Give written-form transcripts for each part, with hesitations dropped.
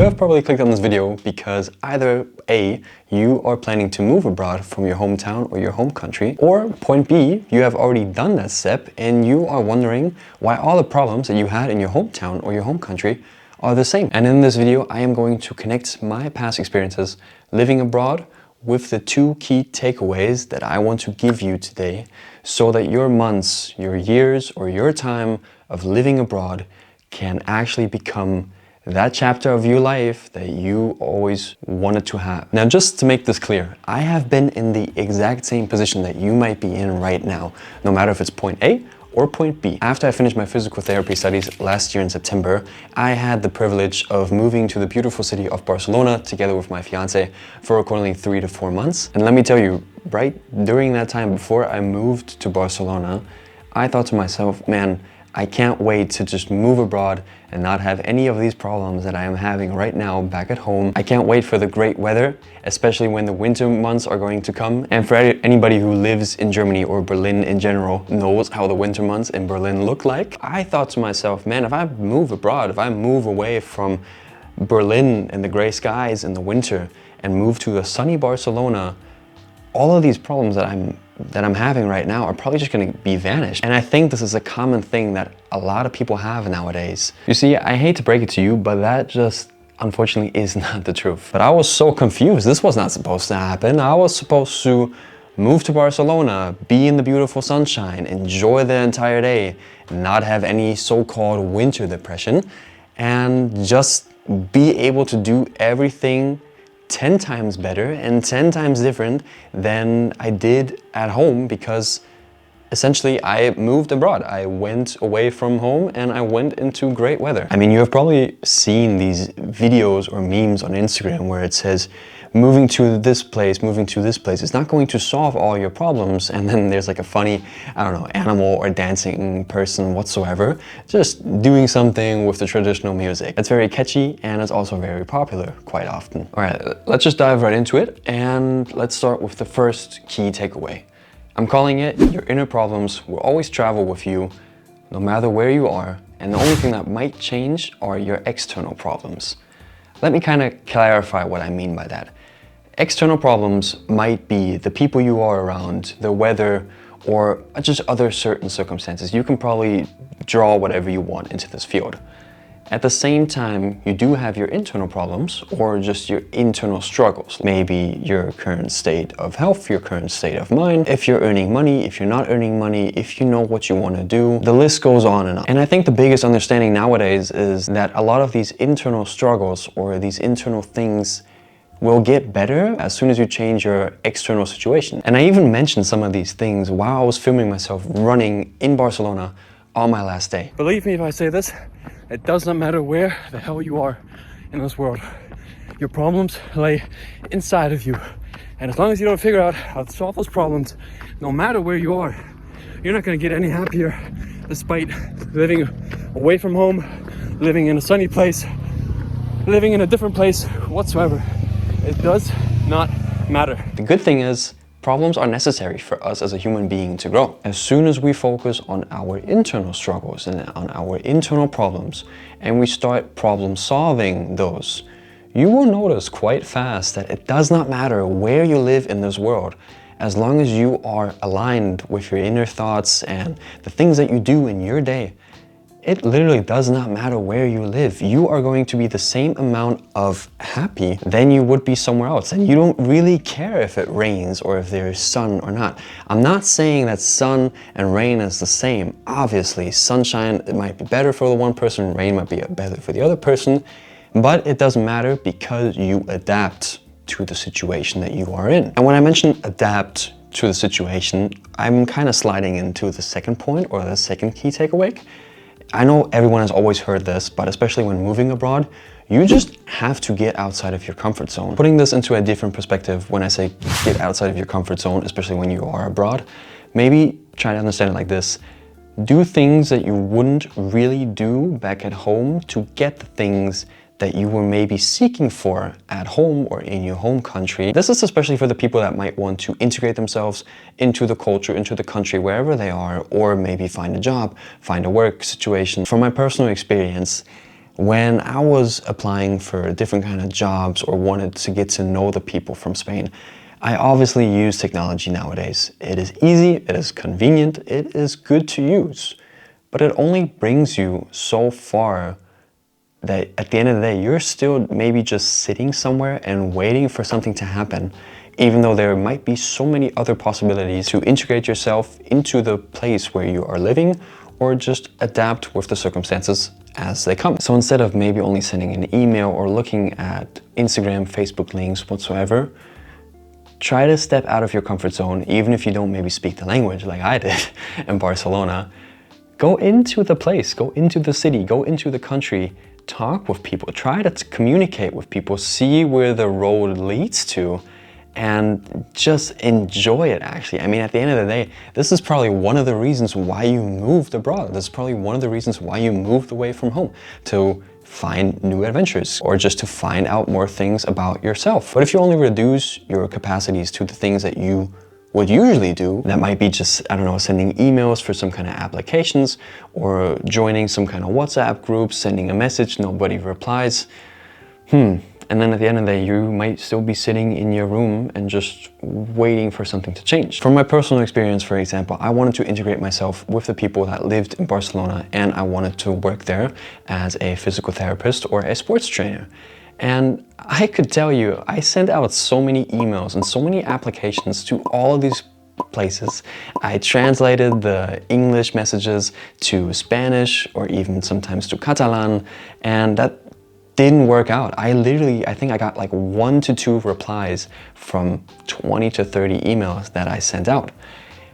You have probably clicked on this video because either A, you are planning to move abroad from your hometown or your home country, or point B, you have already done that step and you are wondering why all the problems that you had in your hometown or your home country are the same. And in this video, I am going to connect my past experiences living abroad with the two key takeaways that I want to give you today so that your months, your years, or your time of living abroad can actually become that chapter of your life that you always wanted to have. Now, just to make this clear, I have been in the exact same position that you might be in right now, no matter if it's point A or point B. After I finished my physical therapy studies last year in September, I had the privilege of moving to the beautiful city of Barcelona together with my fiance for accordingly 3 to 4 months. And let me tell you, right during that time before I moved to Barcelona, I thought to myself, man, I can't wait to just move abroad and not have any of these problems that I am having right now back at home. I can't wait for the great weather, especially when the winter months are going to come. And for anybody who lives in Germany or Berlin in general knows how the winter months in Berlin look like. I thought to myself, man, if I move abroad, if I move away from Berlin and the gray skies in the winter and move to a sunny Barcelona, all of these problems that I'm having right now are probably just going to be vanished. And I think this is a common thing that a lot of people have nowadays. You see, I hate to break it to you, but that just unfortunately is not the truth. But I was so confused. This was not supposed to happen. I was supposed to move to Barcelona, be in the beautiful sunshine, enjoy the entire day, not have any so-called winter depression, and just be able to do everything 10 times better and 10 times different than I did at home, because essentially I moved abroad. I went away from home and I went into great weather. I mean, you have probably seen these videos or memes on Instagram where it says, moving to this place is not going to solve all your problems. And then there's like a funny, I don't know, animal or dancing person whatsoever, just doing something with the traditional music. It's very catchy and it's also very popular quite often. All right, let's just dive right into it. And let's start with the first key takeaway. I'm calling it, your inner problems will always travel with you no matter where you are. And the only thing that might change are your external problems. Let me kind of clarify what I mean by that. External problems might be the people you are around, the weather, or just other certain circumstances. You can probably draw whatever you want into this field. At the same time, you do have your internal problems or just your internal struggles. Maybe your current state of health, your current state of mind, if you're earning money, if you're not earning money, if you know what you want to do. The list goes on and on. And I think the biggest understanding nowadays is that a lot of these internal struggles or these internal things will get better as soon as you change your external situation. And I even mentioned some of these things while I was filming myself running in Barcelona on my last day. Believe me if I say this, it does not matter where the hell you are in this world. Your problems lay inside of you. And as long as you don't figure out how to solve those problems, no matter where you are, you're not gonna get any happier despite living away from home, living in a sunny place, living in a different place whatsoever. It does not matter. The good thing is, problems are necessary for us as a human being to grow. As soon as we focus on our internal struggles and on our internal problems, and we start problem solving those, you will notice quite fast that it does not matter where you live in this world, as long as you are aligned with your inner thoughts and the things that you do in your day. It literally does not matter where you live. You are going to be the same amount of happy than you would be somewhere else. And you don't really care if it rains or if there is sun or not. I'm not saying that sun and rain is the same. Obviously, sunshine, it might be better for the one person, rain might be better for the other person, but it doesn't matter because you adapt to the situation that you are in. And when I mention adapt to the situation, I'm kind of sliding into the second point or the second key takeaway. I know everyone has always heard this, but especially when moving abroad, you just have to get outside of your comfort zone. Putting this into a different perspective, when I say get outside of your comfort zone, especially when you are abroad, maybe try to understand it like this. Do things that you wouldn't really do back at home to get the things that you were maybe seeking for at home or in your home country. This is especially for the people that might want to integrate themselves into the culture, into the country, wherever they are, or maybe find a job, find a work situation. From my personal experience, When I was applying for different kind of jobs or wanted to get to know the people from Spain, I obviously use technology nowadays. It is easy, it is convenient, it is good to use, but it only brings you so far that at the end of the day, you're still maybe just sitting somewhere and waiting for something to happen, even though there might be so many other possibilities to integrate yourself into the place where you are living or just adapt with the circumstances as they come. So instead of maybe only sending an email or looking at Instagram, Facebook links, whatsoever, try to step out of your comfort zone, even if you don't maybe speak the language like I did in Barcelona. Go into the place, go into the city, go into the country, talk with people, try to communicate with people, see where the road leads to, and just enjoy it actually. I mean, at the end of the day, this is probably one of the reasons why you moved abroad. This is probably one of the reasons why you moved away from home, to find new adventures or just to find out more things about yourself. But if you only reduce your capacities to the things that you would usually do, that might be just, I don't know, sending emails for some kind of applications or joining some kind of WhatsApp group, sending a message, nobody replies. And then at the end of the day, you might still be sitting in your room and just waiting for something to change. From my personal experience, for example, I wanted to integrate myself with the people that lived in Barcelona, and I wanted to work there as a physical therapist or a sports trainer. And I could tell you, I sent out so many emails and so many applications to all of these places. I translated the English messages to Spanish or even sometimes to Catalan, and that didn't work out. I think I got like 1 to 2 replies from 20 to 30 emails that I sent out.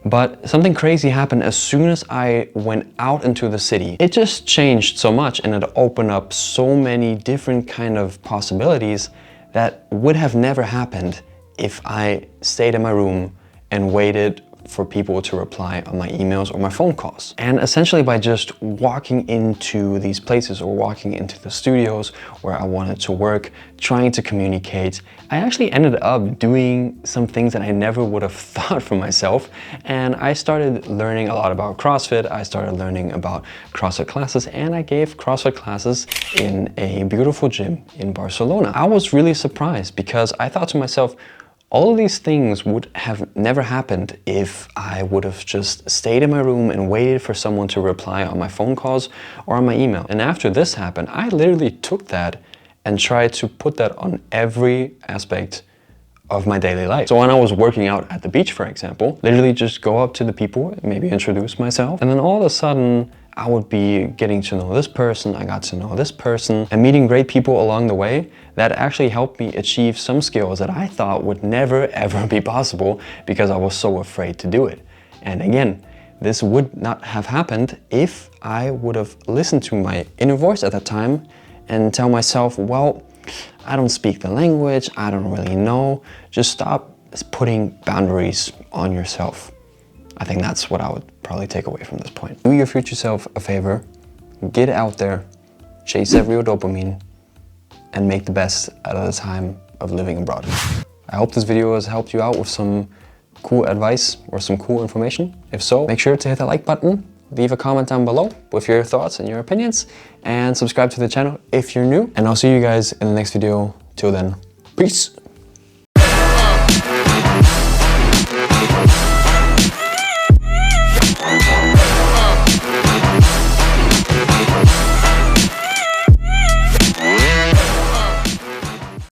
But something crazy happened as soon as I went out into the city. It just changed so much, and it opened up so many different kind of possibilities that would have never happened if I stayed in my room and waited for people to reply on my emails or my phone calls. And essentially by just walking into these places or walking into the studios where I wanted to work, trying to communicate, I actually ended up doing some things that I never would have thought for myself. And I started learning a lot about CrossFit, I started learning about CrossFit classes, and I gave CrossFit classes in a beautiful gym in Barcelona. I was really surprised because I thought to myself, all of these things would have never happened if I would have just stayed in my room and waited for someone to reply on my phone calls or on my email. And after this happened, I literally took that and tried to put that on every aspect of my daily life. So when I was working out at the beach, for example, literally just go up to the people, maybe introduce myself, and then all of a sudden I would be getting to know this person, I got to know this person, and meeting great people along the way that actually helped me achieve some skills that I thought would never ever be possible because I was so afraid to do it. And again, this would not have happened if I would have listened to my inner voice at that time and tell myself, well, I don't speak the language, I don't really know. Just stop putting boundaries on yourself. I think that's what I would probably take away from this point. Do your future self a favor, get out there, chase that real dopamine, and make the best out of the time of living abroad. I hope this video has helped you out with some cool advice or some cool information. If so, make sure to hit the like button, leave a comment down below with your thoughts and your opinions, and subscribe to the channel if you're new. And I'll see you guys in the next video. Till then, peace.